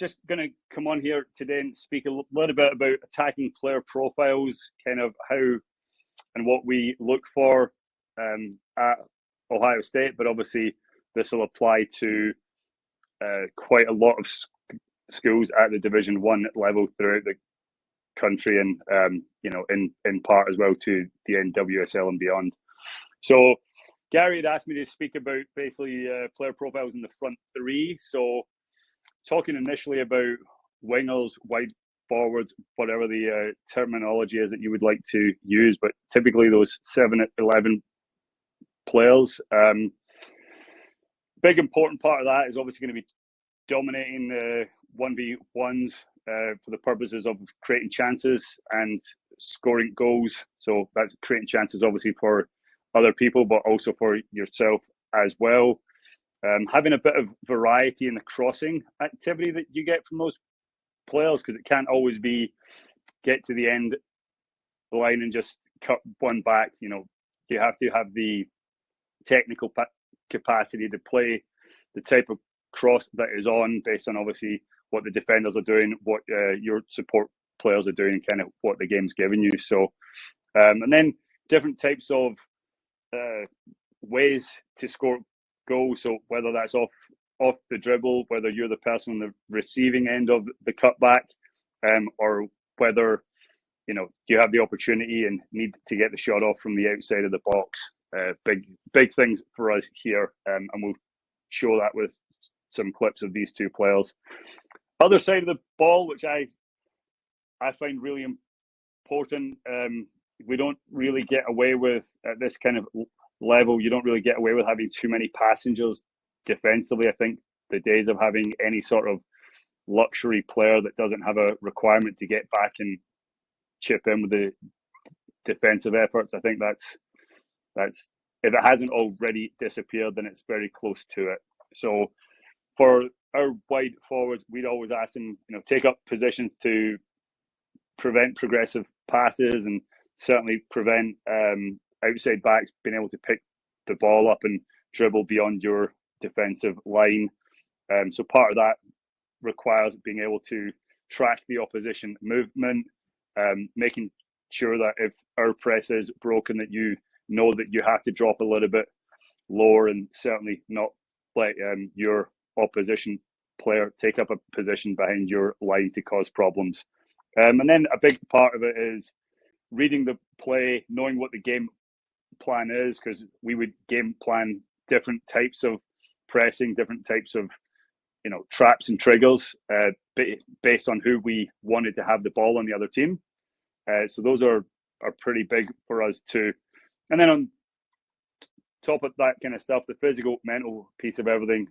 just going to come on here today and speak a little bit about attacking player profiles, kind of how and what we look for at Ohio State. But obviously, this will apply to quite a lot of schools at the Division 1 level throughout the country, and in part as well to the NWSL and beyond. So Gary had asked me to speak about basically player profiles in the front three. So talking initially about wingers, wide forwards, whatever the terminology is that you would like to use, but typically those 7-11 players. Big important part of that is obviously going to be dominating the 1v1s for the purposes of creating chances and scoring goals. So that's creating chances obviously for other people, but also for yourself as well. Having a bit of variety in the crossing activity that you get from those players, because it can't always be get to the end line and just cut one back. You have to have the technical capacity to play the type of cross that is on based on obviously what the defenders are doing, what your support players are doing, and kind of what the game's giving you. So, and then different types of ways to score goals. So whether that's off the dribble, whether you're the person on the receiving end of the cutback, or whether you have the opportunity and need to get the shot off from the outside of the box. Big things for us here, and we'll show that with some clips of these two players. Other side of the ball, which I find really important, we don't really get away with at this kind of level. You don't really get away with having too many passengers defensively. I think the days of having any sort of luxury player that doesn't have a requirement to get back and chip in with the defensive efforts, I think that's if it hasn't already disappeared, then it's very close to it. So for our wide forwards, we'd always ask them, take up positions to prevent progressive passes and certainly prevent outside backs being able to pick the ball up and dribble beyond your defensive line. So part of that requires being able to track the opposition movement, making sure that if our press is broken, that you know that you have to drop a little bit lower and certainly not let your opposition player take up a position behind your line to cause problems. And then a big part of it is reading the play, knowing what the game plan is, because we would game plan different types of pressing, different types of traps and triggers based on who we wanted to have the ball on the other team. So those are pretty big for us too. And then on top of that kind of stuff, the physical, mental piece of everything,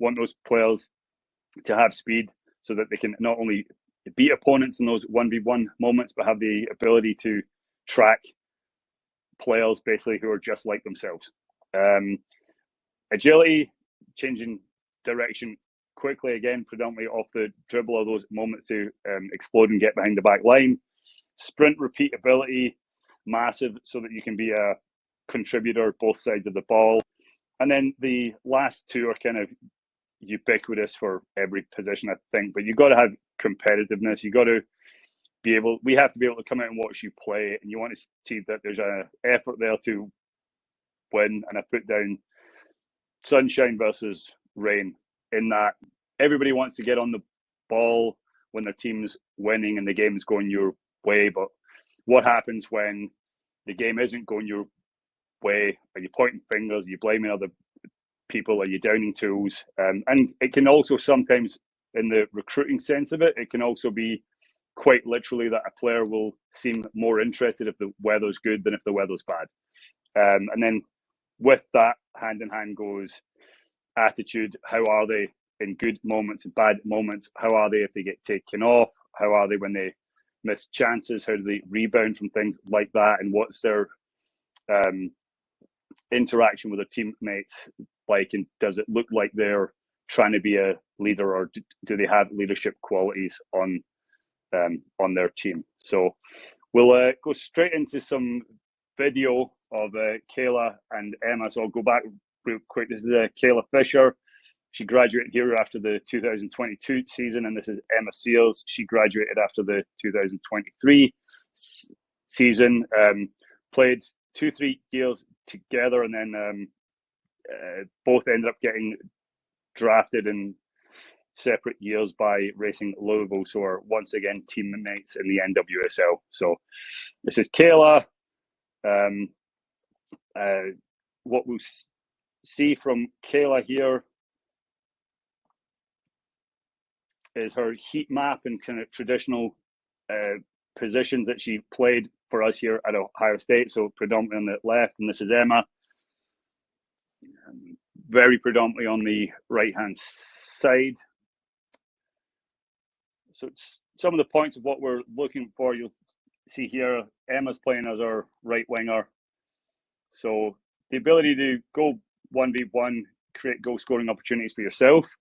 want those players to have speed so that they can not only beat opponents in those 1v1 moments, but have the ability to track players basically who are just like themselves. Agility, changing direction quickly, again, predominantly off the dribble, or those moments to explode and get behind the back line. Sprint repeatability, massive, so that you can be a contributor both sides of the ball. And then the last two are kind of ubiquitous for every position, I think. But you've got to have competitiveness. You got to be able. We have to be able to come out and watch you play, and you want to see that there's an effort there to win. And I put down sunshine versus rain, in that everybody wants to get on the ball when their team's winning and the game's going your way. But what happens when the game isn't going your way? Are you pointing fingers? Are you blaming other people? Are you downing tools? And it can also sometimes, in the recruiting sense of it, it can also be quite literally that a player will seem more interested if the weather's good than if the weather's bad. And then with that, hand in hand goes attitude. How are they in good moments and bad moments? How are they if they get taken off? How are they when they miss chances? How do they rebound from things like that? And what's their interaction with their teammates like? And does it look like they're trying to be a leader, or do they have leadership qualities on their team? So we'll go straight into some video of Kayla and Emma. So I'll go back real quick. This is Kayla Fisher. She graduated here after the 2022 season, and this is Emma Seals. She graduated after the 2023 season. Played 2-3 years together, and then both ended up getting drafted in separate years by Racing Louisville, so are once again teammates in the NWSL. So this is Kayla. What we'll see from Kayla here is her heat map and kind of traditional positions that she played for us here at Ohio State. So predominantly on the left, and this is Emma. Very predominantly on the right-hand side. So some of the points of what we're looking for, you'll see here, Emma's playing as our right winger. So the ability to go 1v1, create goal scoring opportunities for yourself.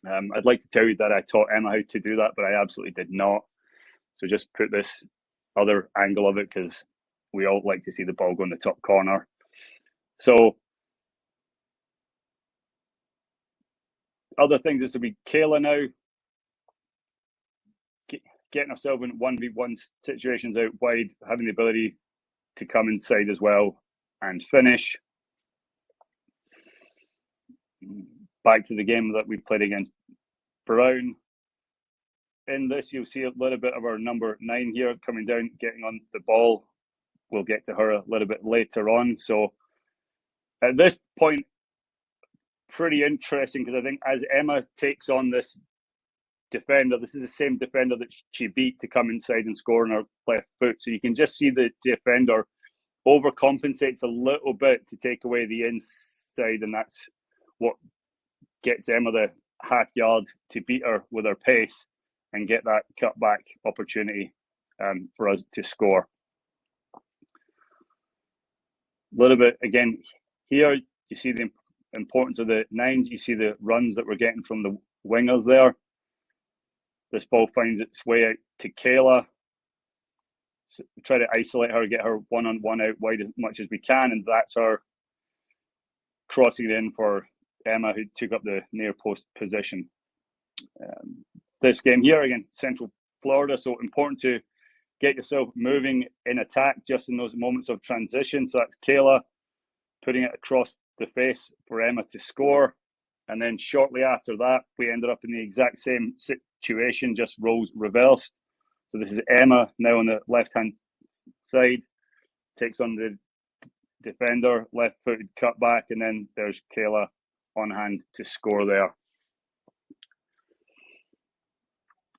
I'd like to tell you that I taught Emma how to do that, but I absolutely did not. So just put this other angle of it, because we all like to see the ball go in the top corner. So other things, this will be Kayla now, getting herself in 1v1 situations out wide, having the ability to come inside as well and finish. Back to the game that we played against Brown. In this, you'll see a little bit of our number 9 here coming down, getting on the ball. We'll get to her a little bit later on. So at this point, pretty interesting, because I think as Emma takes on this defender, this is the same defender that she beat to come inside and score on her left foot. So you can just see the defender overcompensates a little bit to take away the inside, and that's what gets Emma the half yard to beat her with her pace and get that cutback opportunity for us to score. A little bit again here, you see the importance of the 9s. You see the runs that we're getting from the wingers there. This ball finds its way out to Kayla. So we try to isolate her, get her one-on-one out wide as much as we can, and that's her crossing it in for Emma, who took up the near post position. This game here against Central Florida, so important to get yourself moving in attack just in those moments of transition. So that's Kayla putting it across the face for Emma to score. And then shortly after that, we ended up in the exact same situation, just roles reversed. So this is Emma now on the left-hand side, takes on the defender, left-footed cutback, and then there's Kayla on hand to score there.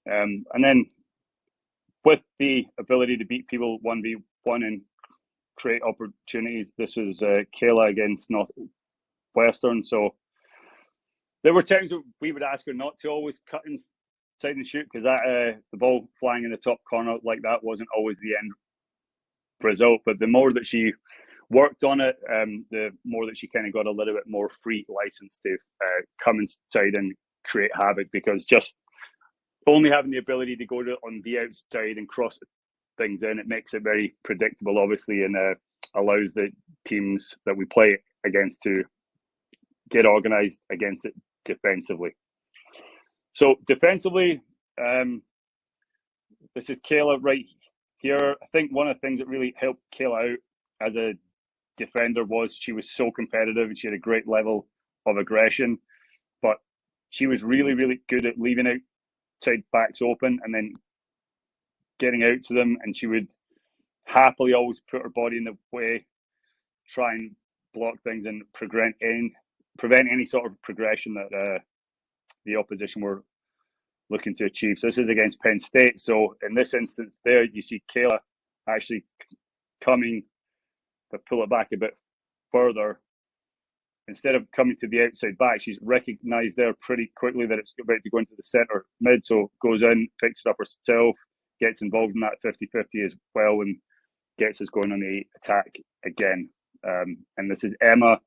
And then with the ability to beat people 1v1 and create opportunities, this was Kayla against Northwestern. So there were times that we would ask her not to always cut inside and shoot, because that the ball flying in the top corner like that wasn't always the end result. But the more that she worked on it, the more that she kind of got a little bit more free license to come inside and create havoc, because just only having the ability to go on the outside and cross things in, it makes it very predictable, obviously, and allows the teams that we play against to get organized against it defensively. So defensively, this is Kayla right here. I think one of the things that really helped Kayla out as a defender was she was so competitive and she had a great level of aggression, but she was really, really good at leaving outside backs open and then getting out to them, and she would happily always put her body in the way, try and block things and prevent any sort of progression that the opposition were looking to achieve. So this is against Penn State. So in this instance there, you see Kayla actually coming to pull it back a bit further. Instead of coming to the outside back, she's recognized there pretty quickly that it's about to go into the center mid. So goes in, picks it up herself, gets involved in that 50-50 as well, and gets us going on the attack again. And this is Emma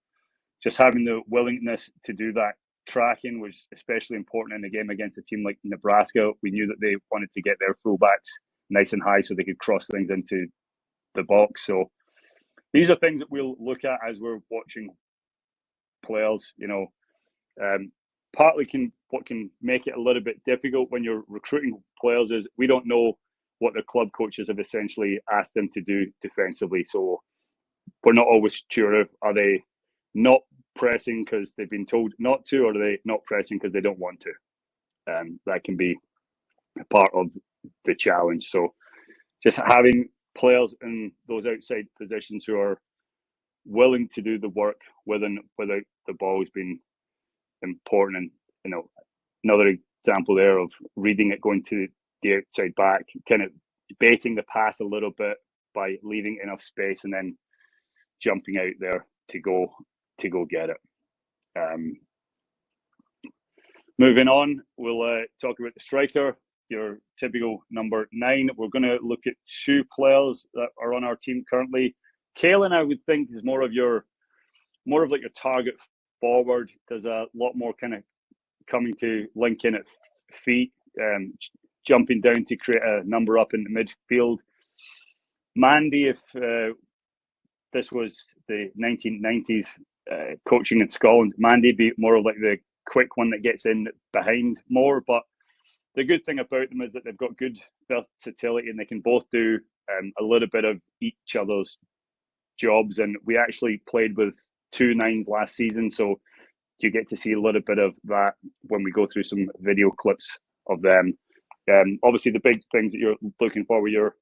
just having the willingness to do that. Tracking was especially important in a game against a team like Nebraska. We knew that they wanted to get their fullbacks nice and high so they could cross things into the box. So these are things that we'll look at as we're watching players. You know, Partly what can make it a little bit difficult when you're recruiting players is we don't know what their club coaches have essentially asked them to do defensively. So we're not always sure, are they not pressing because they've been told not to, or are they not pressing because they don't want to? That can be part of the challenge. So just having players in those outside positions who are willing to do the work without the ball's been important. And another example there of reading it going to the outside back, kind of baiting the pass a little bit by leaving enough space and then jumping out there to go get it. Moving on, we'll talk about the striker, your typical number 9. We're going to look at 2 players that are on our team currently. Kaelin, I would think, is more of like your target forward. There's a lot more kind of coming to link in at feet, jumping down to create a number up in the midfield. Mandy, if this was the 1990s coaching in Scotland, Mandy be more of like the quick one that gets in behind more. But the good thing about them is that they've got good versatility and they can both do a little bit of each other's jobs. And we actually played with 2 9s last season, so you get to see a little bit of that when we go through some video clips of them. Obviously, the big things that you're looking for with your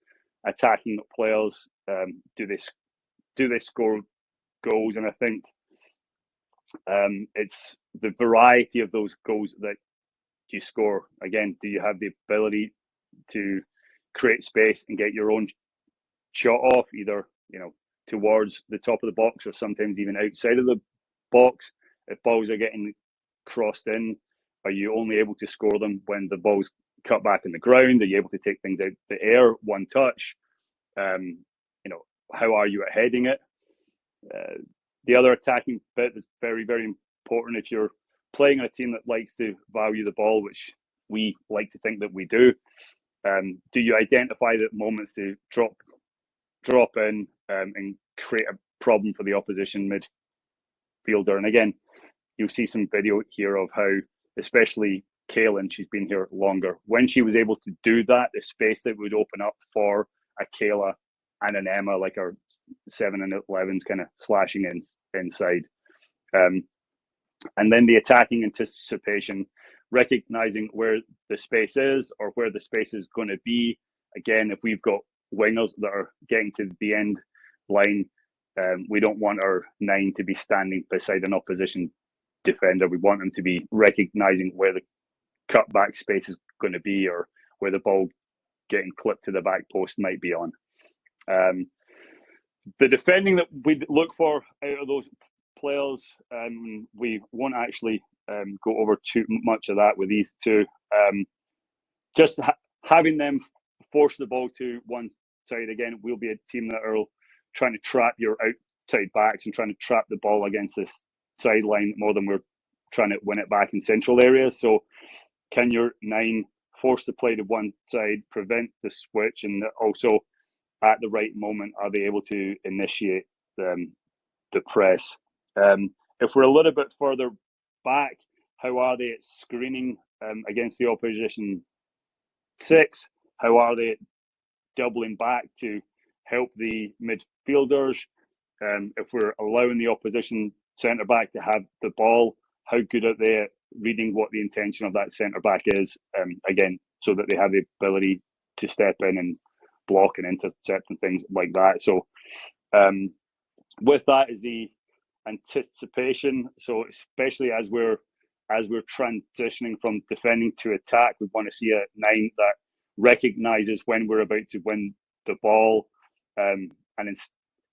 attacking players, do they score goals? And I think it's the variety of those goals that you score. Again, do you have the ability to create space and get your own shot off, either towards the top of the box or sometimes even outside of the box? If balls are getting crossed in, are you only able to score them when the ball's cut back in the ground? Are you able to take things out the air, one touch? How are you at heading it? The other attacking bit is very, very important. If you're playing on a team that likes to value the ball, which we like to think that we do you identify the moments to drop in and create a problem for the opposition midfielder? And again, you'll see some video here of how, especially Kaelin, she's been here longer, when she was able to do that, the space that would open up for a Kayla and an Emma, like our 7 and 11s, kind of slashing inside. And then the attacking anticipation, recognizing where the space is or where the space is going to be. Again, if we've got wingers that are getting to the end line, we don't want our 9 to be standing beside an opposition defender. We want them to be recognizing where the cutback space is going to be or where the ball getting clipped to the back post might be on. The defending that we look for out of those players, we won't actually go over too much of that with these 2. Just having them force the ball to one side. Again, we'll be a team that are trying to trap your outside backs and trying to trap the ball against this sideline more than we're trying to win it back in central areas. So can your 9 force the play to one side, prevent the switch, and also at the right moment are they able to initiate the press? If we're a little bit further back, how are they at screening against the opposition 6? How are they doubling back to help the midfielders? If we're allowing the opposition centre back to have the ball, how good are they at reading what the intention of that centre back is? Again, so that they have the ability to step in and block and intercept and things like that. So with that is the anticipation. So especially as we're transitioning from defending to attack, we want to see a 9 that recognizes when we're about to win the ball, and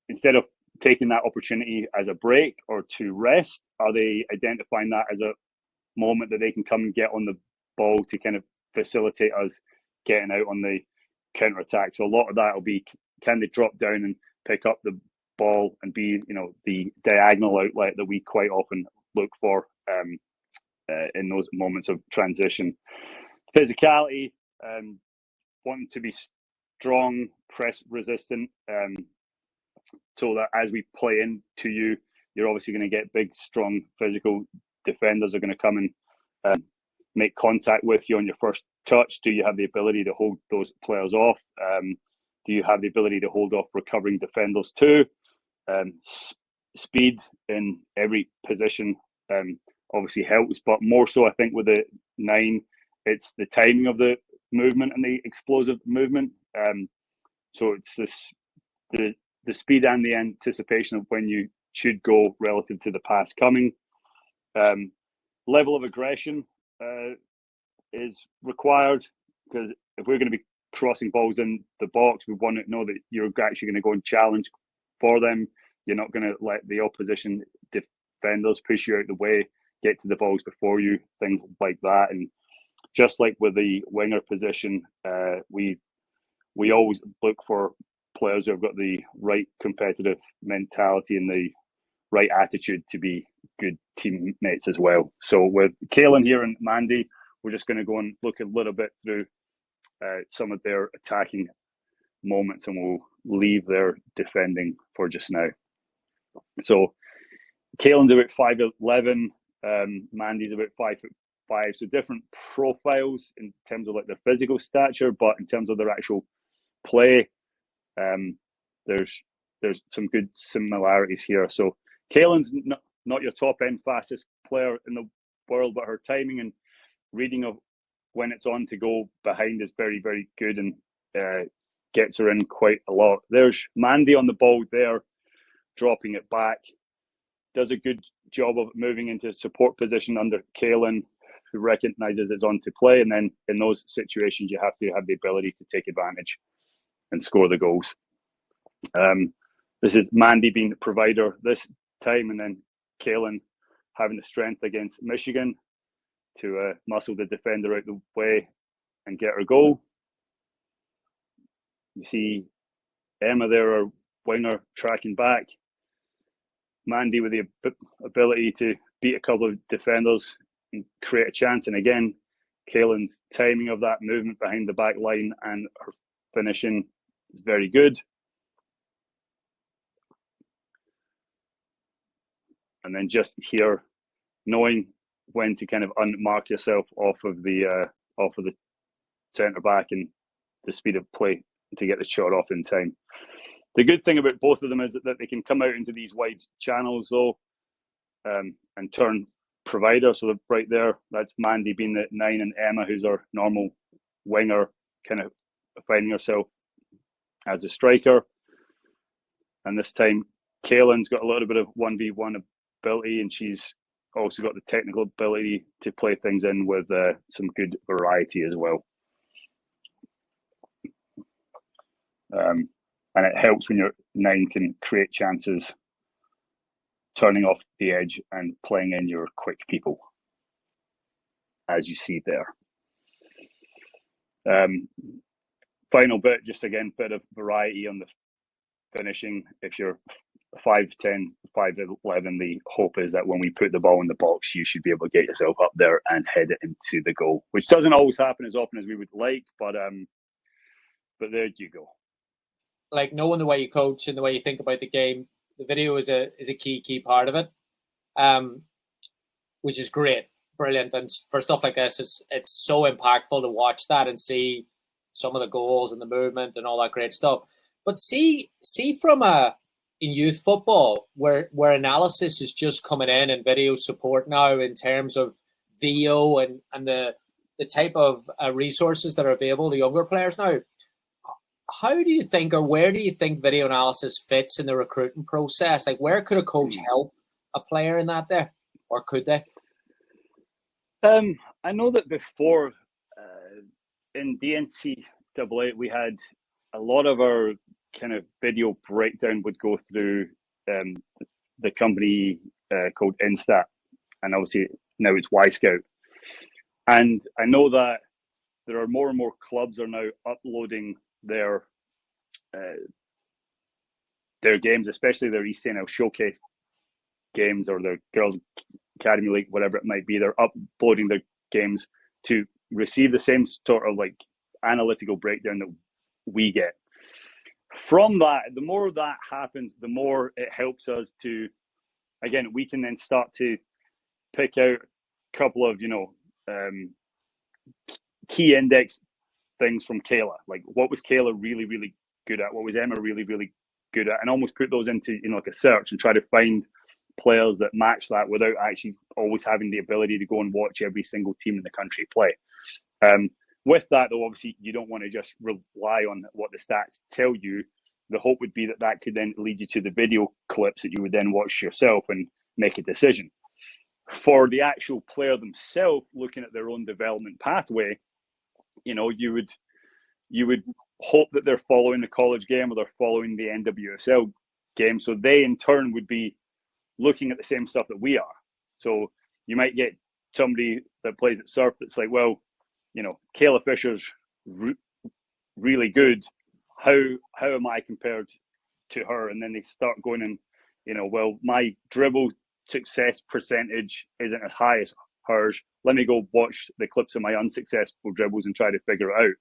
instead of taking that opportunity as a break or to rest, are they identifying that as a moment that they can come and get on the ball to kind of facilitate us getting out on the counter attack? So a lot of that will be, can they drop down and pick up the ball and be the diagonal outlet that we quite often look for in those moments of transition. Physicality, wanting to be strong, press resistant, so that as we play into you, you're obviously going to get big, strong, physical defenders are going to come and make contact with you on your first touch? Do you have the ability to hold those players off? Do you have the ability to hold off recovering defenders too? Speed in every position obviously helps, but more so I think with the 9, it's the timing of the movement and the explosive movement. So it's the speed and the anticipation of when you should go relative to the pass coming. Level of aggression is required, because if we're going to be crossing balls in the box, we want to know that you're actually going to go and challenge for them. You're not going to let the opposition defenders push you out the way, get to the balls before you, things like that. And just like with the winger position, we always look for players who have got the right competitive mentality and the right attitude to be good teammates as well. So with Kaylin here and Mandy, we're just going to go and look a little bit through some of their attacking moments, and we'll leave their defending for just now. So Kaylin's about 5'11", Mandy's about 5'5", so different profiles in terms of like their physical stature, but in terms of their actual play, there's some good similarities here. So Kaylin's not your top end fastest player in the world, but her timing and reading of when it's on to go behind is very, very good, and gets her in quite a lot. There's Mandy on the ball there, dropping it back. Does a good job of moving into support position under Kaylin, who recognises it's on to play. And then in those situations, you have to have the ability to take advantage and score the goals. This is Mandy being the provider this time, and then Kaylin having the strength against Michigan to muscle the defender out the way and get her goal. You see Emma there, our winger, tracking back. Mandy with the ability to beat a couple of defenders and create a chance. And again, Kaylin's timing of that movement behind the back line and her finishing is very good. And then just here, knowing when to kind of unmark yourself off of the centre back and the speed of play to get the shot off in time. The good thing about both of them is that they can come out into these wide channels though, and turn provider. So right there, that's Mandy being the 9, and Emma, who's our normal winger, kind of finding herself as a striker. And this time, Kaylin's got a little bit of 1v1 ability, and she's also got the technical ability to play things in with some good variety as well. And it helps when your 9 can create chances, turning off the edge and playing in your quick people, as you see there. Final bit, just again, bit of variety on the finishing. If you're 5'10", 5'11", the hope is that when we put the ball in the box, you should be able to get yourself up there and head it into the goal, which doesn't always happen as often as we would like, but there you go. Like, knowing the way you coach and the way you think about the game, the video is a key part of it, which is great, brilliant. And for stuff like this, it's so impactful to watch that and see some of the goals and the movement and all that great stuff. But see from in youth football, where analysis is just coming in and video support now in terms of VO and the type of resources that are available to younger players now. How do you think, or where do you think video analysis fits in the recruiting process? Like, where could a coach help a player in that there, or could they? I know that before in DNCAA, we had a lot of our kind of video breakdown would go through the company called Instat, and obviously now it's Y-Scout. And I know that there are more and more clubs are now uploading their games, especially their East NL Showcase games or their Girls Academy League, whatever it might be. They're uploading their games to receive the same sort of like analytical breakdown that we get. From that, the more that happens, the more it helps us to, again, we can then start to pick out a couple of, key index things from Kayla. Like, what was Kayla really, really good at? What was Emma really, really good at? And almost put those into, like a search and try to find players that match that without actually always having the ability to go and watch every single team in the country play. With that, though, obviously, you don't want to just rely on what the stats tell you. The hope would be that that could then lead you to the video clips that you would then watch yourself and make a decision. For the actual player themselves, looking at their own development pathway, you would hope that they're following the college game or they're following the NWSL game. So they, in turn, would be looking at the same stuff that we are. So you might get somebody that plays at Surf that's like, well, Kayla Fisher's really good. How am I compared to her? And then they start going and, well, my dribble success percentage isn't as high as hers. Let me go watch the clips of my unsuccessful dribbles and try to figure it out.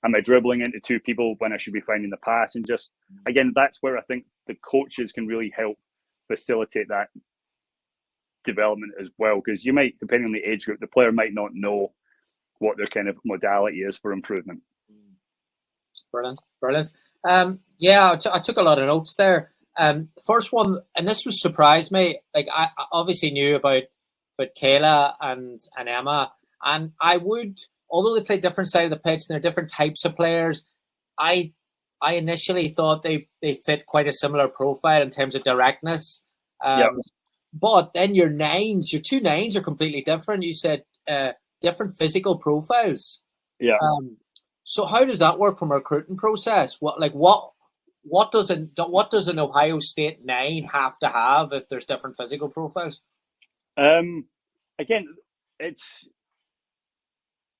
Am I dribbling into two people when I should be finding the pass? And just, again, that's where I think the coaches can really help facilitate that development as well. Because you might, depending on the age group, the player might not know what their kind of modality is for improvement. Brilliant. I took a lot of notes there. First one, and this was surprised me. Like, I obviously knew about Kayla and Emma, and I would, although they play different side of the pitch and they're different types of players, I initially thought they fit quite a similar profile in terms of directness. But then your two nines are completely different. You said different physical profiles. Yeah. So how does that work from a recruiting process? What does an Ohio State nine have to have if there's different physical profiles? Again, it's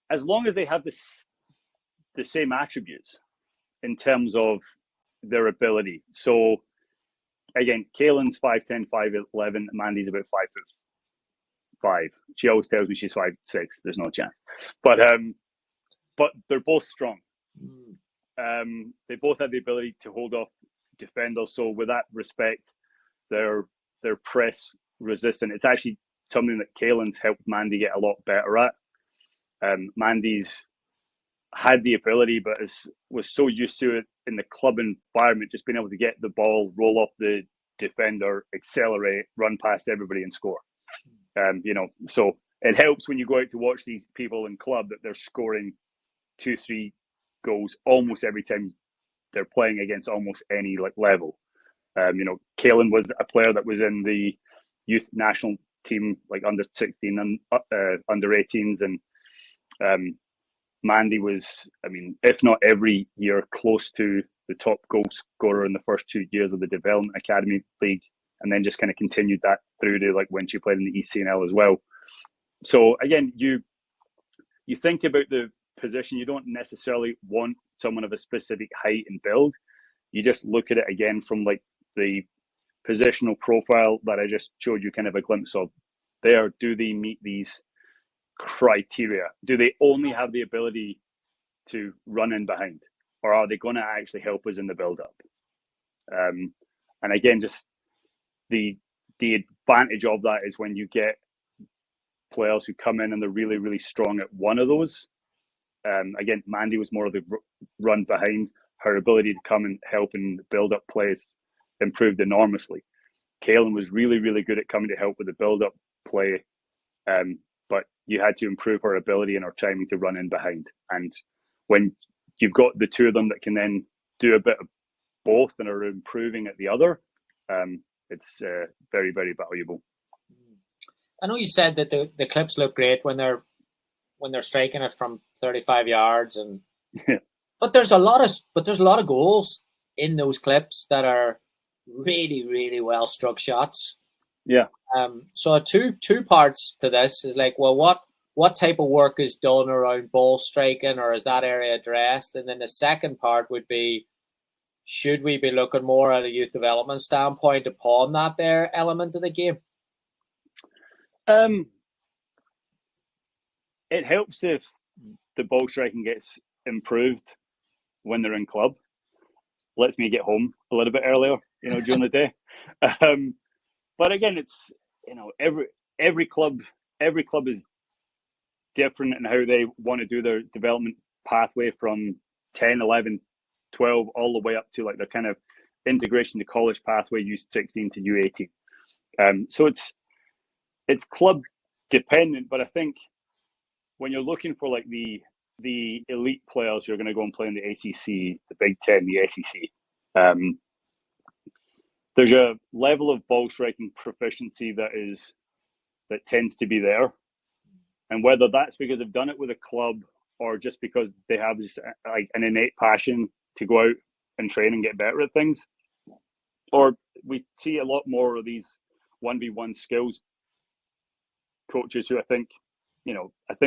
as long as they have the same attributes in terms of their ability. So again, Kaylin's 5'10", 5'11", Mandy's about 5'5". She always tells me she's 5'6". There's no chance, but they're both strong. They both have the ability to hold off defenders. So with that respect, they're press resistant. It's actually something that Kaylin's helped Mandy get a lot better at. Mandy's had the ability, but was so used to it in the club environment, just being able to get the ball, roll off the defender, accelerate, run past everybody and score. So it helps when you go out to watch these people in club that they're scoring 2-3 goals almost every time they're playing against almost any level. Kaylin was a player that was in the youth national team, like under 16 and under 18s, and Mandy was, if not every year, close to the top goal scorer in the first 2 years of the Development Academy League, and then just kind of continued that through to when she played in the ECNL as well. So again, you think about the position. You don't necessarily want someone of a specific height and build. You just look at it again from the positional profile that I just showed you kind of a glimpse of. Do they meet these criteria? Do they only have the ability to run in behind, or are they going to actually help us in the build-up? And again, just the advantage of that is when you get players who come in and they're really, really strong at one of those. Again, Mandy was more of the run behind. Her ability to come and help in the build-up plays improved enormously. Kaylin was really, really good at coming to help with the build-up play, but you had to improve her ability and her timing to run in behind. And when you've got the two of them that can then do a bit of both and are improving at the other, it's very, very valuable. I know you said that the clips look great when they're striking it from 35 yards, and but there's a lot of goals in those clips that are really, really well struck shots. Yeah. So two parts to this is what type of work is done around ball striking, or is that area addressed? And then the second part would be, should we be looking more at a youth development standpoint upon that there element of the game? It helps if the ball striking gets improved when they're in club. Lets me get home a little bit earlier, during the day. But again, it's every club is different in how they want to do their development pathway from 10, 11, 12, all the way up to like their kind of integration to college pathway, U16 to U18. So it's club dependent, but I think when you're looking for like the elite players who are going to go and play in the ACC, the Big Ten, the SEC, there's a level of ball striking proficiency that tends to be there, and whether that's because they've done it with a club or just because they have just like an innate passion to go out and train and get better at things, or we see a lot more of these 1v1 skills coaches who I think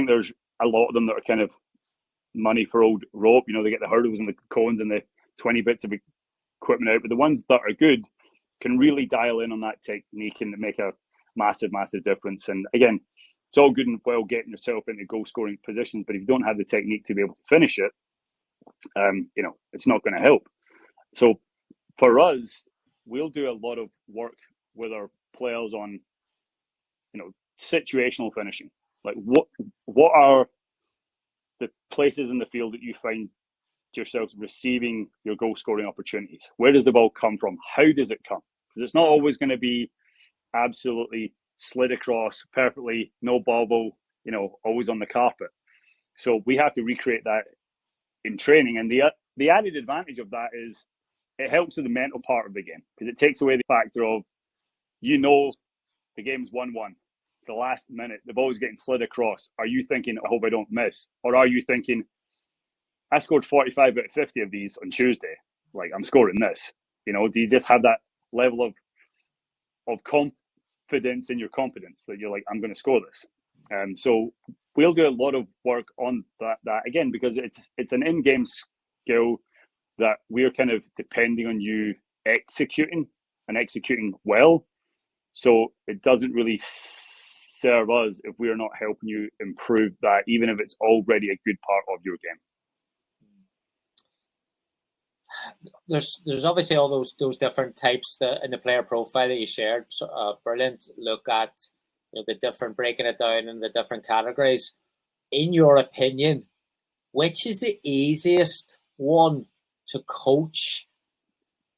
there's a lot of them that are kind of money for old rope. They get the hurdles and the cones and the 20 bits of equipment out, but the ones that are good can really dial in on that technique and make a massive difference. And again, it's all good and well getting yourself into goal scoring positions, but if you don't have the technique to be able to finish it, it's not going to help. So for us, we'll do a lot of work with our players on, situational finishing. Like what are the places in the field that you find yourself receiving your goal scoring opportunities? Where does the ball come from? How does it come? Because it's not always going to be absolutely slid across perfectly, no bobble, always on the carpet. So we have to recreate that in training. And the added advantage of that is it helps with the mental part of the game, because it takes away the factor of, the game's 1-1. It's the last minute. The ball's getting slid across. Are you thinking, I hope I don't miss? Or are you thinking, I scored 45 out of 50 of these on Tuesday. Like, I'm scoring this. Do you just have that level of confidence in your competence that you're like, I'm going to score this? So we'll do a lot of work on that again, because it's an in-game skill that we're kind of depending on you executing well. So it doesn't really serve us if we're not helping you improve that, even if it's already a good part of your game. There's obviously all those different types in the player profile that you shared. So, brilliant look at the different, breaking it down in the different categories. In your opinion, which is the easiest one to coach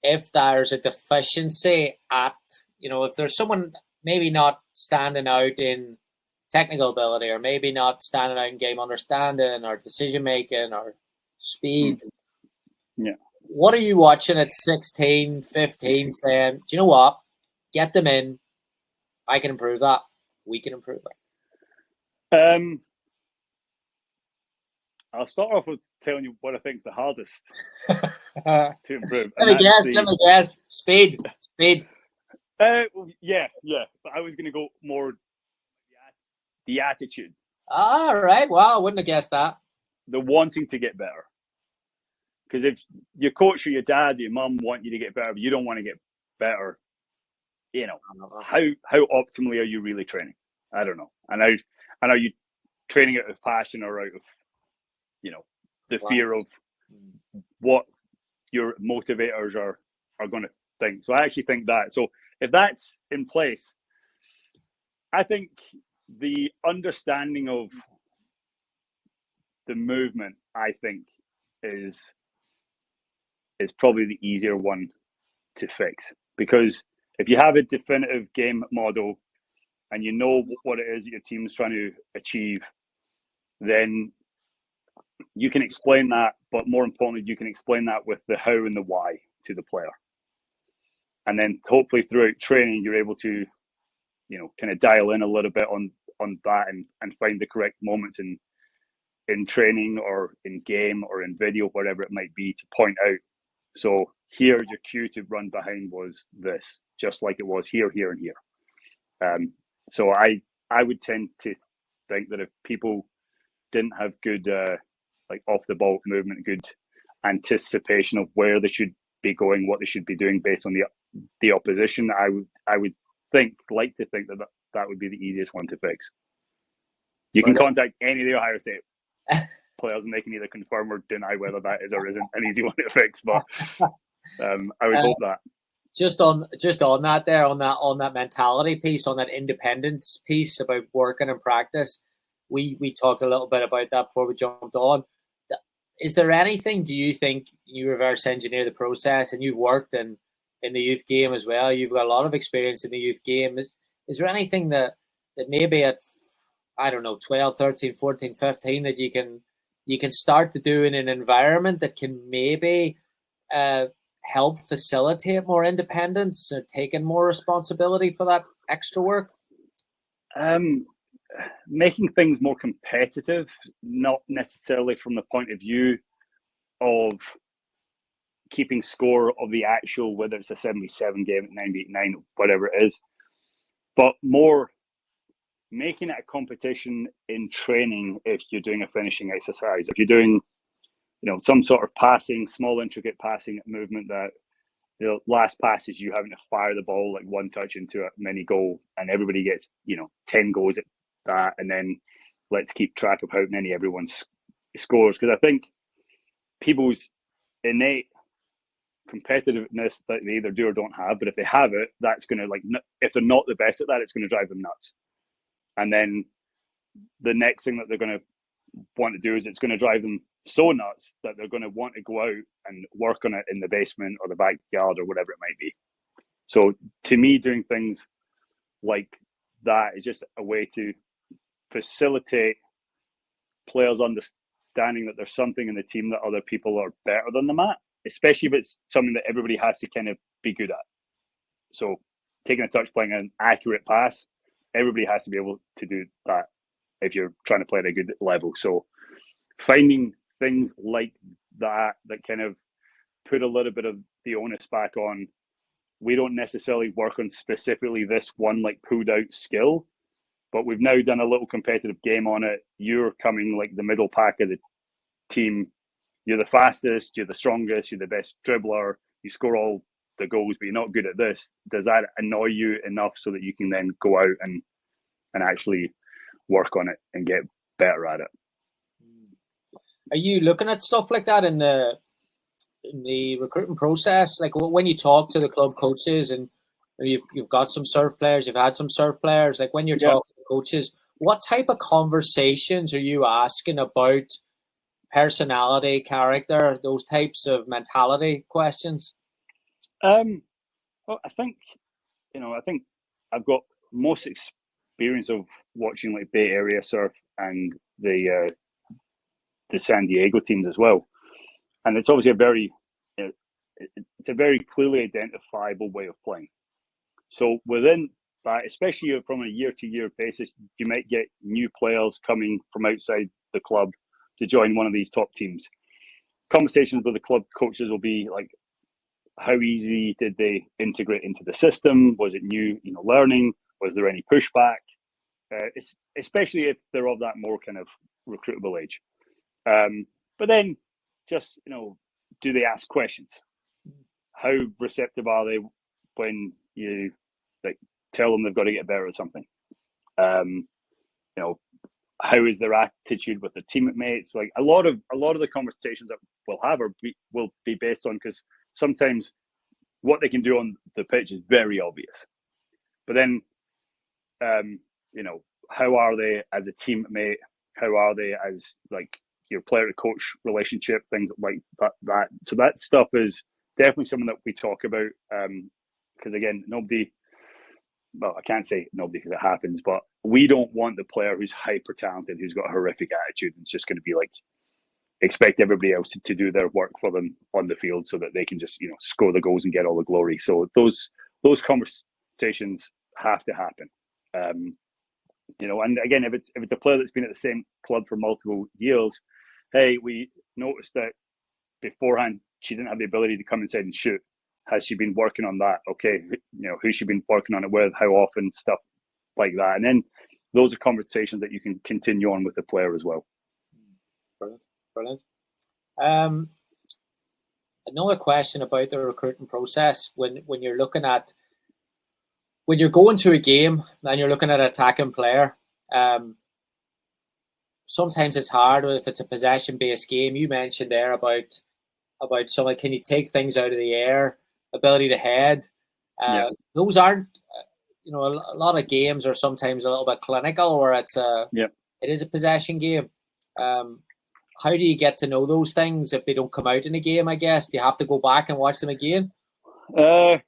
if there's a deficiency at, if there's someone maybe not standing out in technical ability, or maybe not standing out in game understanding or decision making or speed? Yeah. What are you watching at 16, 15 saying, do you know what? Get them in. I can improve that. We can improve that. I'll start off with telling you what I think is the hardest to improve. Let me guess. Speed. Yeah. But I was going to go more the attitude. All right. Wow, I wouldn't have guessed that. The wanting to get better. Because if your coach or your dad, your mum want you to get better, but you don't want to get better, how optimally are you really training? I don't know. And are you training out of passion or out of, the fear of what your motivators are going to think? So I actually think that. So if that's in place, I think the understanding of the movement, I think, is probably the easier one to fix. Because if you have a definitive game model and you know what it is that your team's trying to achieve, then you can explain that, but more importantly, you can explain that with the how and the why to the player. And then hopefully throughout training, you're able to, kind of dial in a little bit on that and find the correct moments in training or in game or in video, whatever it might be, to point out. So here, your cue to run behind was this, just like it was here, here, and here. So I would tend to think that if people didn't have good, like off the ball movement, good anticipation of where they should be going, what they should be doing based on the opposition, I would like to think that would be the easiest one to fix. You can contact any of the Ohio State players and they can either confirm or deny whether that is or isn't an easy one to fix. But I would hope that. Just on that there, on that mentality piece, on that independence piece about working and practice, we talked a little bit about that before we jumped on. Is there anything, do you think, you reverse engineer the process, and you've worked in the youth game as well, you've got a lot of experience in the youth game, is there anything that maybe at, I don't know, 12, 13, 14, 15 that you can start to do in an environment that can maybe help facilitate more independence or taking more responsibility for that extra work? Making things more competitive, not necessarily from the point of view of keeping score of the actual, whether it's a 77 game at 989, whatever it is, but more making it a competition in training. If you're doing a finishing exercise, if you're doing, some sort of passing, small intricate passing movement that, last pass is you having to fire the ball like one touch into a mini goal, and everybody gets, 10 goals at that, and then let's keep track of how many everyone scores. Because I think people's innate competitiveness that they either do or don't have, but if they have it, that's going to, if they're not the best at that, it's going to drive them nuts. And then the next thing that they're going to want to do is it's going to drive them so nuts that they're going to want to go out and work on it in the basement or the backyard or whatever it might be. So to me, doing things like that is just a way to facilitate players understanding that there's something in the team that other people are better than them at, especially if it's something that everybody has to kind of be good at. So taking a touch, playing an accurate pass, everybody has to be able to do that if you're trying to play at a good level. So finding things like that kind of put a little bit of the onus back on, we don't necessarily work on specifically this one pulled out skill, but we've now done a little competitive game on it. You're coming the middle pack of the team. You're the fastest, you're the strongest, you're the best dribbler, you score all the goals, but you're not good at this. Does that annoy you enough so that you can then go out and actually work on it and get better at it? Are you looking at stuff like that in the recruiting process? Like when you talk to the club coaches and you've got some serve players, you've had some serve players, like when you're talking to coaches, what type of conversations are you asking about personality, character, those types of mentality questions? Well, I think I've got most experience of watching Bay Area surf and the San Diego teams as well, and it's obviously it's a very clearly identifiable way of playing. So within that, especially from a year-to-year basis, you might get new players coming from outside the club to join one of these top teams. Conversations with the club coaches will be how easy did they integrate into the system? Was it new, learning? Was there any pushback? Especially if they're of that more kind of recruitable age. But then just, do they ask questions? How receptive are they when you tell them they've got to get better at something? How is their attitude with their teammates? A lot of the conversations that we'll have will be based on, because sometimes what they can do on the pitch is very obvious, but then how are they as a teammate? How are they as your player to coach relationship, things like that. So that stuff is definitely something that we talk about, because again, I can't say nobody because it happens, but we don't want the player who's hyper talented, who's got a horrific attitude, and it's just going to be expect everybody else to do their work for them on the field so that they can just score the goals and get all the glory. So those conversations have to happen. And again, if it's a player that's been at the same club for multiple years, hey, we noticed that beforehand she didn't have the ability to come inside and shoot. Has she been working on that? Okay, who's she been working on it with? How often? Stuff like that. And then those are conversations that you can continue on with the player as well. Brilliant. Another question about the recruiting process when you're looking at, when you're going to a game and you're looking at an attacking player, sometimes it's hard if it's a possession-based game. You mentioned there about someone, can you take things out of the air, ability to head? Those aren't, a lot of games are sometimes a little bit clinical, where it is a possession game. How do you get to know those things if they don't come out in a game, I guess? Do you have to go back and watch them again? That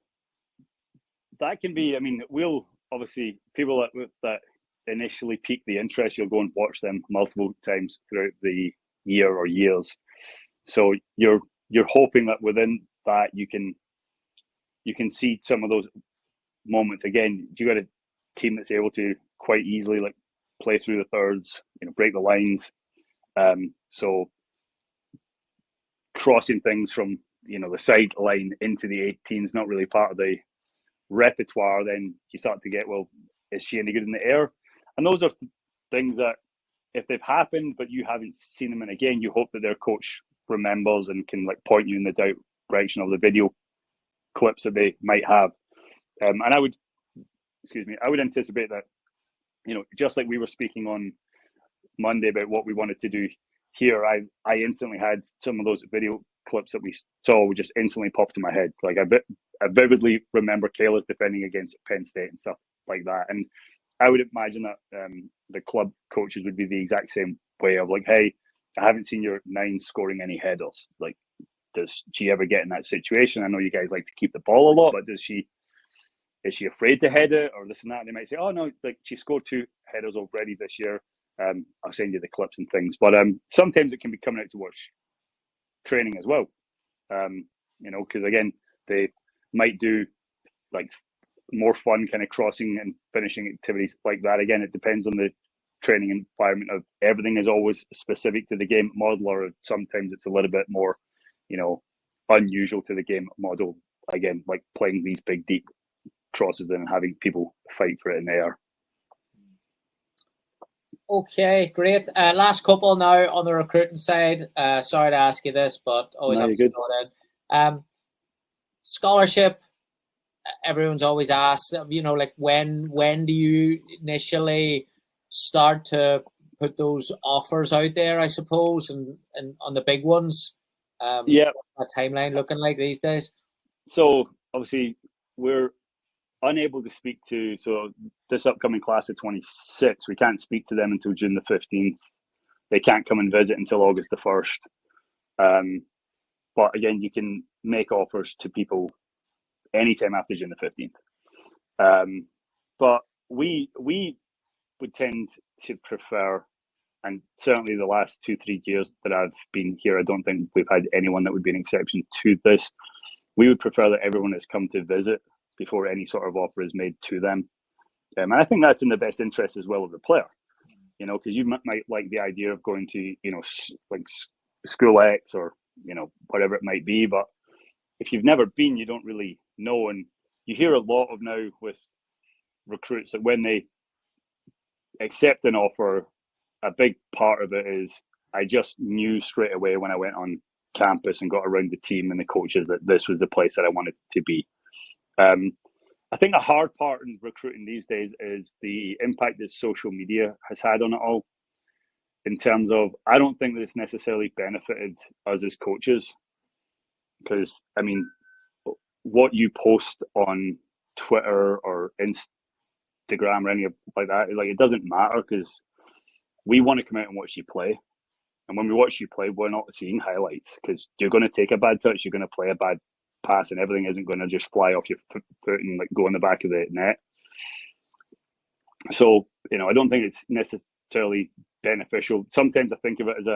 can be, we'll obviously, people that initially pique the interest, you'll go and watch them multiple times throughout the year or years. So you're hoping that within that you can see some of those moments. Again, you got a team that's able to quite easily play through the thirds, break the lines. So crossing things from the sideline into the 18 is not really part of the repertoire. Then you start to get, well, is she any good in the air? And those are things that if they've happened but you haven't seen them, and again, you hope that their coach remembers and can point you in the direction of the video clips that they might have. And I would anticipate that, just like we were speaking on Monday about what we wanted to do here, I instantly had some of those video clips that we saw just instantly popped in my head. I vividly remember Kayla's defending against Penn State and stuff like that. And I would imagine that the club coaches would be the exact same way of hey, I haven't seen your 9 scoring any headers. Does she ever get in that situation? I know you guys like to keep the ball a lot, but is she afraid to head it or this and that? And they might say, oh no, she scored 2 headers already this year. I'll send you the clips and things. But sometimes it can be coming out to watch training as well. Because again, they might do more fun kind of crossing and finishing activities like that. Again, it depends on the training environment. Of everything is always specific to the game model, or sometimes it's a little bit more, unusual to the game model. Again, like playing these big deep crosses and having people fight for it in the air. Okay, great. Last couple now on the recruiting side. Sorry to ask you this, but always have to throw it in. Scholarship. Everyone's always asked, when do you initially start to put those offers out there, I suppose, and on the big ones? What's that timeline looking like these days? So obviously we're unable to speak to, this upcoming class of 26, we can't speak to them until June the 15th. They can't come and visit until August the 1st. But again, you can make offers to people anytime after June the 15th. But we would tend to prefer, and certainly the last 2-3 years that I've been here, I don't think we've had anyone that would be an exception to this. We would prefer that everyone has come to visit before any sort of offer is made to them. And I think that's in the best interest as well of the player, because you might like the idea of going to, School X or, whatever it might be. But if you've never been, you don't really know. And you hear a lot of now with recruits that when they accept an offer, a big part of it is, I just knew straight away when I went on campus and got around the team and the coaches that this was the place that I wanted to be. I think a hard part in recruiting these days is the impact that social media has had on it all. In terms of, I don't think that it's necessarily benefited us as coaches, because what you post on Twitter or Instagram or any of like that, it doesn't matter, because we want to come out and watch you play. And when we watch you play, we're not seeing highlights, because you're going to take a bad touch, you're going to play a bad pass, and everything isn't going to just fly off your foot and go in the back of the net. So, I don't think it's necessarily beneficial. Sometimes I think of it as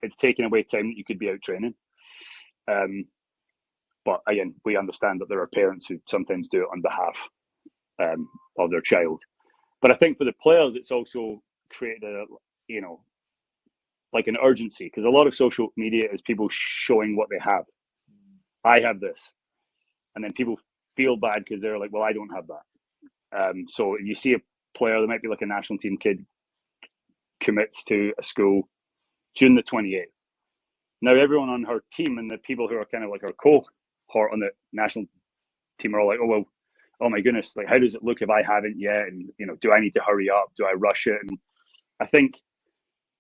it's taking away time that you could be out training. But again, we understand that there are parents who sometimes do it on behalf of their child. But I think for the players, it's also created an urgency, because a lot of social media is people showing what they have. I have this. And then people feel bad because they're like, well, I don't have that. So you see a player, there might be a national team kid, commits to a school June the 28th. Now everyone on her team and the people who are kind of her cohort on the national team are all like, oh my goodness, how does it look if I haven't yet? And, do I need to hurry up? Do I rush it? And I think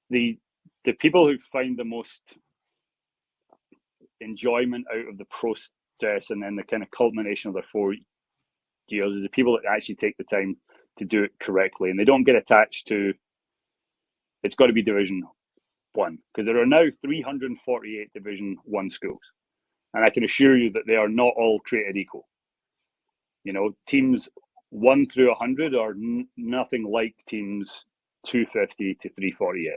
the people who find the most enjoyment out of the process and then the kind of culmination of their years is the people that actually take the time to do it correctly, and they don't get attached to it's got to be Division 1, because there are now 348 Division 1 schools, and I can assure you that they are not all created equal. Teams 1 through 100 are nothing like teams 250 to 348.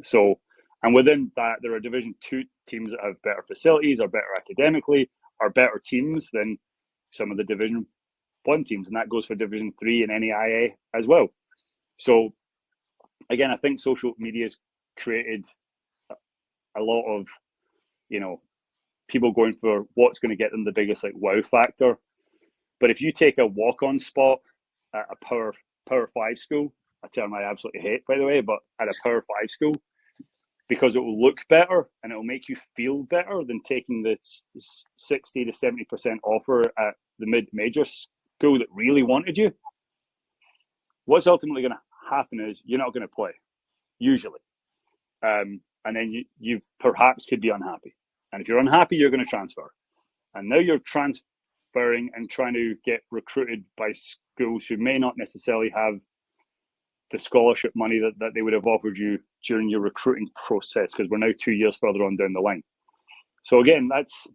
So, and within that, there are Division 2 teams that have better facilities, are better academically, are better teams than some of the Division 1 teams, and that goes for Division 3 and NAIA as well. So, again, I think social media has created a lot of, people going for what's going to get them the biggest wow factor. But if you take a walk-on spot at a Power 5 school, a term I absolutely hate, by the way, but at a Power 5 school, because it will look better and it will make you feel better than taking the 60 to 70% offer at the mid-major school that really wanted you, what's ultimately going to happen is you're not going to play, usually. And then you perhaps could be unhappy. And if you're unhappy, you're going to transfer. And now you're transferring and trying to get recruited by schools who may not necessarily have the scholarship money that they would have offered you during your recruiting process, because we're now 2 years further on down the line. So again, that's,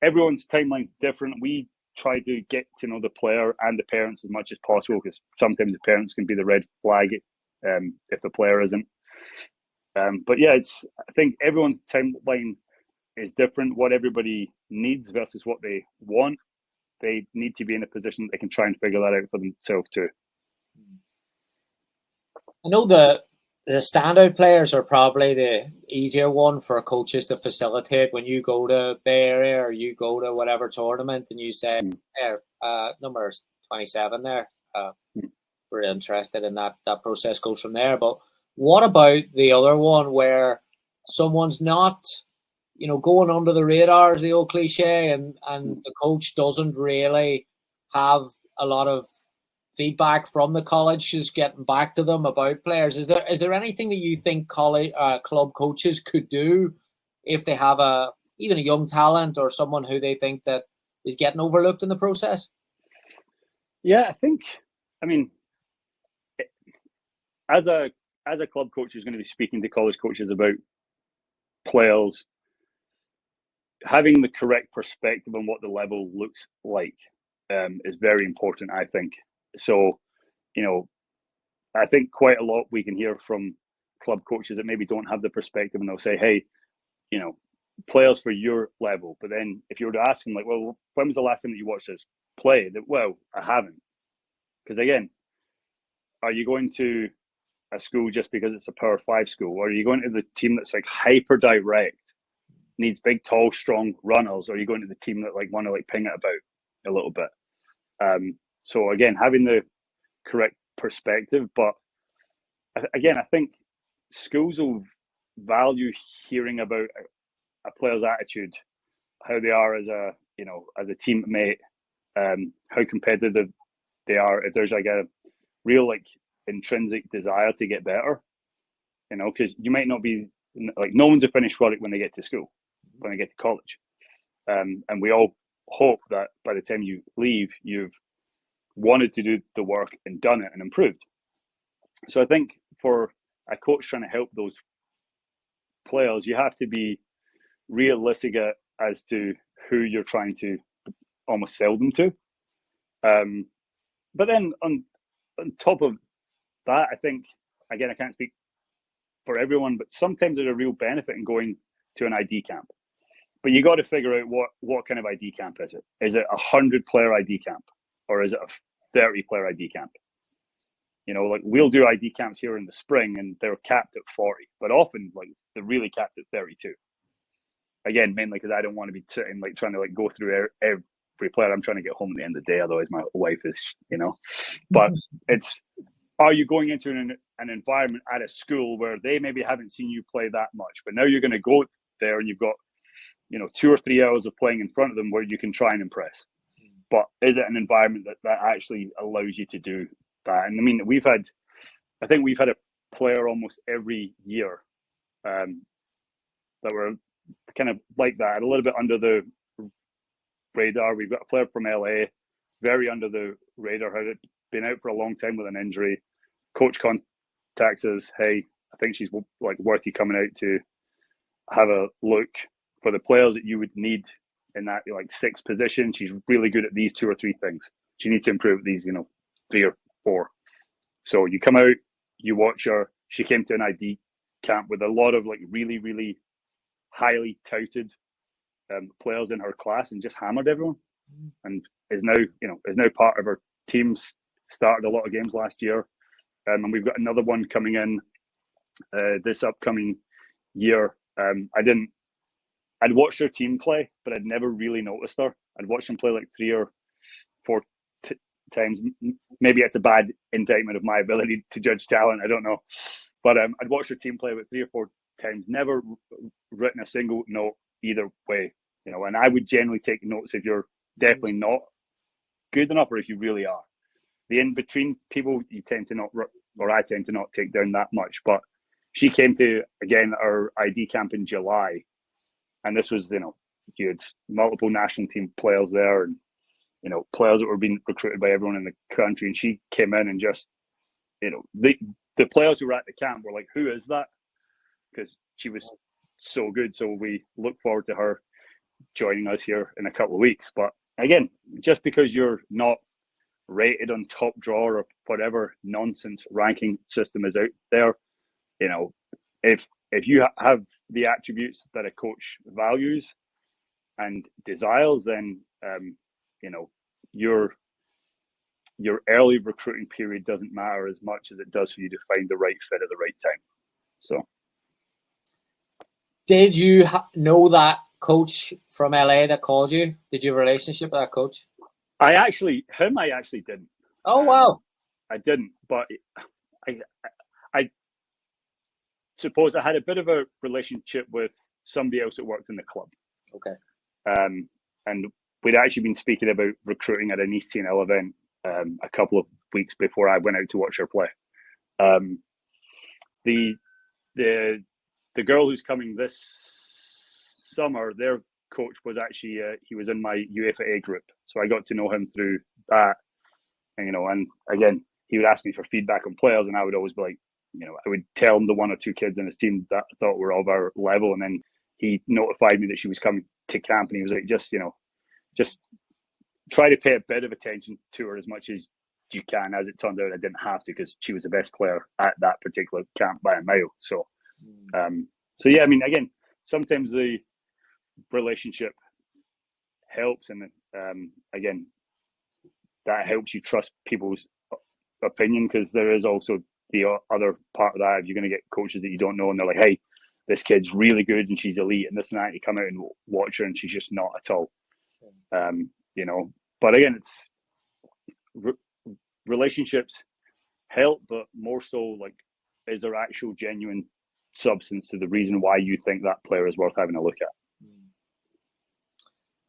everyone's timeline's different. We try to get to know the player and the parents as much as possible, because sometimes the parents can be the red flag if the player isn't. But yeah, I think everyone's timeline is different. What everybody needs versus what they want, they need to be in a position that they can try and figure that out for themselves too. I know the standout players are probably the easier one for coaches to facilitate when you go to Bay Area or you go to whatever tournament and you say, number 27 there. We're interested in that. That process goes from there. But what about the other one where someone's not, going under the radar, is the old cliche, and the coach doesn't really have a lot of feedback from the college, just getting back to them about players? Is there anything that you think club coaches could do if they have even a young talent or someone who they think that is getting overlooked in the process? Yeah, I mean, as a club coach who's going to be speaking to college coaches about players, having the correct perspective on what the level looks like is very important, I think. So, I think quite a lot we can hear from club coaches that maybe don't have the perspective, and they'll say, hey, players for your level. But then if you were to ask them, well, when was the last time that you watched us play? Well, I haven't. Because again, are you going to a school just because it's a Power 5 school? Or are you going to the team that's hyper direct, needs big, tall, strong runners? Or are you going to the team that want to ping it about a little bit? So again, having the correct perspective. But again, I think schools will value hearing about a player's attitude, how they are as a teammate, how competitive they are. If there's a real intrinsic desire to get better, because you might not be no one's a finished product when they get to school, when they get to college, and we all hope that by the time you leave, you've wanted to do the work and done it and improved. So I think for a coach trying to help those players, you have to be realistic as to who you're trying to almost sell them to. But then on top of that, I think, again, I can't speak for everyone, but sometimes there's a real benefit in going to an ID camp. But you got to figure out what kind of ID camp is it. Is it a 100-player ID camp? Or is it a 30-player ID camp? We'll do ID camps here in the spring and they're capped at 40, but often they're really capped at 32. Again, mainly because I don't want to be sitting trying to go through every player. I'm trying to get home at the end of the day, otherwise my wife is, But are you going into an environment at a school where they maybe haven't seen you play that much, but now you're going to go there and you've got 2 or 3 hours of playing in front of them where you can try and impress? But is it an environment that actually allows you to do that? And I mean, I think we've had a player almost every year that were kind of like that, a little bit under the radar. We've got a player from LA, very under the radar, had been out for a long time with an injury. Coach contacts us, hey, I think she's like worth you coming out to have a look for the players that you would need in that like 6th position. She's really good at these 2 or 3 things. She needs to improve these, 3 or 4. So you come out, you watch her. She came to an ID camp with a lot of like really, really highly touted players in her class and just hammered everyone. And is now part of her team. Started a lot of games last year, and we've got another one coming in this upcoming year. I'd watched her team play, but I'd never really noticed her. I'd watched them play like 3 or 4 times. Maybe it's a bad indictment of my ability to judge talent. I don't know, but I'd watched her team play about 3 or 4 times. Never written a single note either way, And I would generally take notes if you're definitely not good enough, or if you really are. The in between people, you tend to not, or I tend to not take down that much. But she came to again our ID camp in July, and this was you had multiple national team players there, and players that were being recruited by everyone in the country. And she came in and just the players who were at the camp were like, who is that? Because she was so good. So we look forward to her joining us here in a couple of weeks. But again, just because you're not rated on Top Drawer or whatever nonsense ranking system is out there, if you have the attributes that a coach values and desires, then your early recruiting period doesn't matter as much as it does for you to find the right fit at the right time. So, did you know that coach from LA that called you? Did you have a relationship with that coach? I actually didn't. Oh, wow. I didn't, but I suppose I had a bit of a relationship with somebody else that worked in the club. Okay. And we'd actually been speaking about recruiting at an East TNL event a couple of weeks before I went out to watch her play. The girl who's coming this summer, their coach was actually he was in my UEFA A group, so I got to know him through that. And again, he would ask me for feedback on players, and I would always be like, I would tell him the 1 or 2 kids in his team that I thought were of our level, and then he notified me that she was coming to camp, and he was like, just try to pay a bit of attention to her as much as you can. As it turned out, I didn't have to, because she was the best player at that particular camp by a mile. So, yeah, I mean, again, sometimes the relationship helps, and again, that helps you trust people's opinion, because there is also the other part of that. If you're going to get coaches that you don't know, and they're like, hey, this kid's really good and she's elite and this and that, you come out and watch her and she's just not at all. But again, it's relationships help, but more so like, is there actual genuine substance to the reason why you think that player is worth having a look at?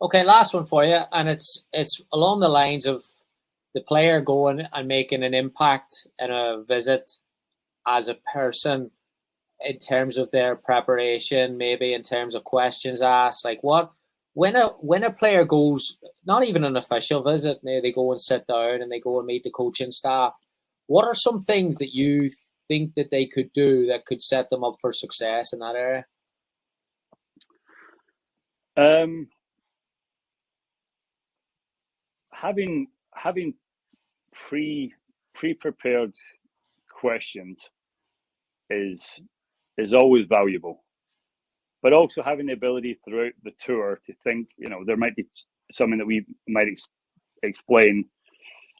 Okay, last one for you, and it's along the lines of the player going and making an impact in a visit as a person, in terms of their preparation, maybe in terms of questions asked. Like, when a player goes, not even an official visit, maybe they go and sit down and they go and meet the coaching staff, what are some things that you think that they could do that could set them up for success in that area? Having pre-prepared questions is always valuable, but also having the ability throughout the tour to think, there might be something that we might explain.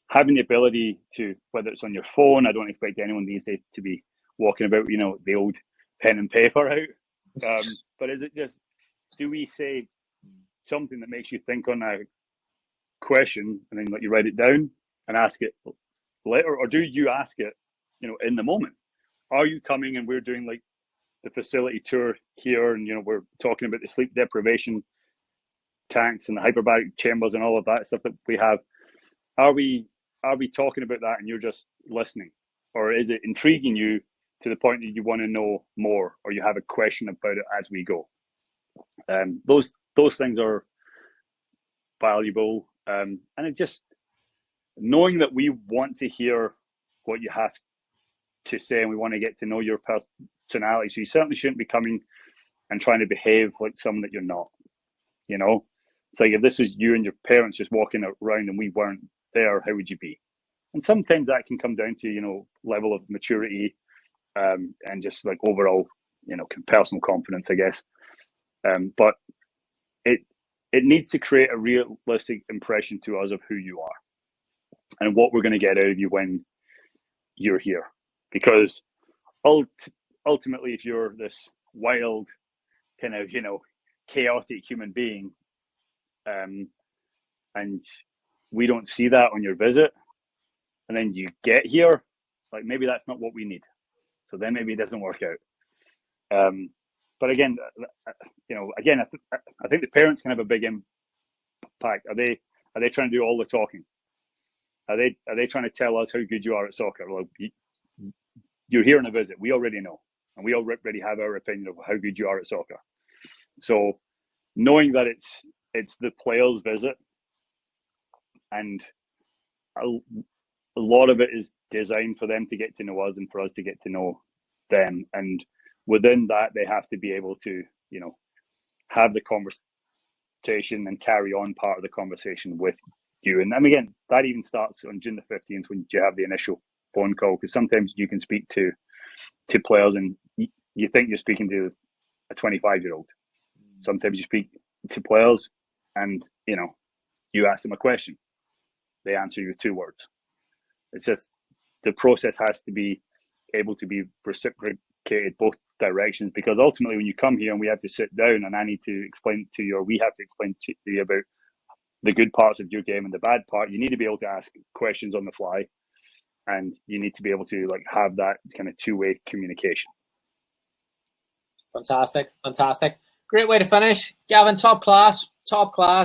Having the ability to, whether it's on your phone, I don't expect anyone these days to be walking about, the old pen and paper out. But is it just, do we say something that makes you think on a question and then let you write it down and ask it later, or do you ask it, in the moment? Are you coming and we're doing like the facility tour here, and we're talking about the sleep deprivation tanks and the hyperbaric chambers and all of that stuff that we have? Are we talking about that and you're just listening, or is it intriguing you to the point that you want to know more, or you have a question about it as we go? Those things are valuable, and it just, knowing that we want to hear what you have to say and we want to get to know your personality. So you certainly shouldn't be coming and trying to behave like someone that you're not. You know, it's like if this was you and your parents just walking around and we weren't there, how would you be? And sometimes that can come down to, you know, level of maturity and just like overall, you know, personal confidence, I guess. But it needs to create a realistic impression to us of who you are and what we're going to get out of you when you're here. Because ultimately, if you're this wild, kind of, you know, chaotic human being, and we don't see that on your visit, and then you get here, like maybe that's not what we need. So then maybe it doesn't work out. But again, you know, again, I think the parents can have a big impact. Are they trying to do all the talking? Are they trying to tell us how good you are at soccer? Well, you're here on a visit. We already know, and we already have our opinion of how good you are at soccer. So knowing that it's the players' visit, and a lot of it is designed for them to get to know us and for us to get to know them, and within that, they have to be able to, you know, have the conversation and carry on part of the conversation with you. And again, that even starts on June the 15th when you have the initial phone call, because sometimes you can speak to players and you think you're speaking to a 25-year-old. Sometimes you speak to players and, you know, you ask them a question. They answer you with 2 words. It's just the process has to be able to be reciprocated both directions, because ultimately when you come here and we have to sit down and I need to explain to you, or we have to explain to you about the good parts of your game and the bad part, you need to be able to ask questions on the fly, and you need to be able to like have that kind of 2-way communication. Fantastic. Great way to finish. Gavin, top class.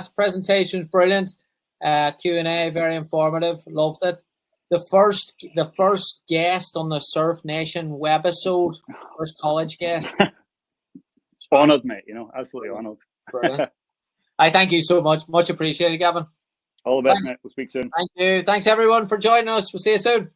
Presentation brilliant. Q&A, very informative. Loved it. The first guest on the Surf Nation webisode, first college guest. Honoured, mate. You know, absolutely honoured. Brilliant. I thank you so much. Much appreciated, Gavin. All the best, mate. We'll speak soon. Thank you. Thanks, everyone, for joining us. We'll see you soon.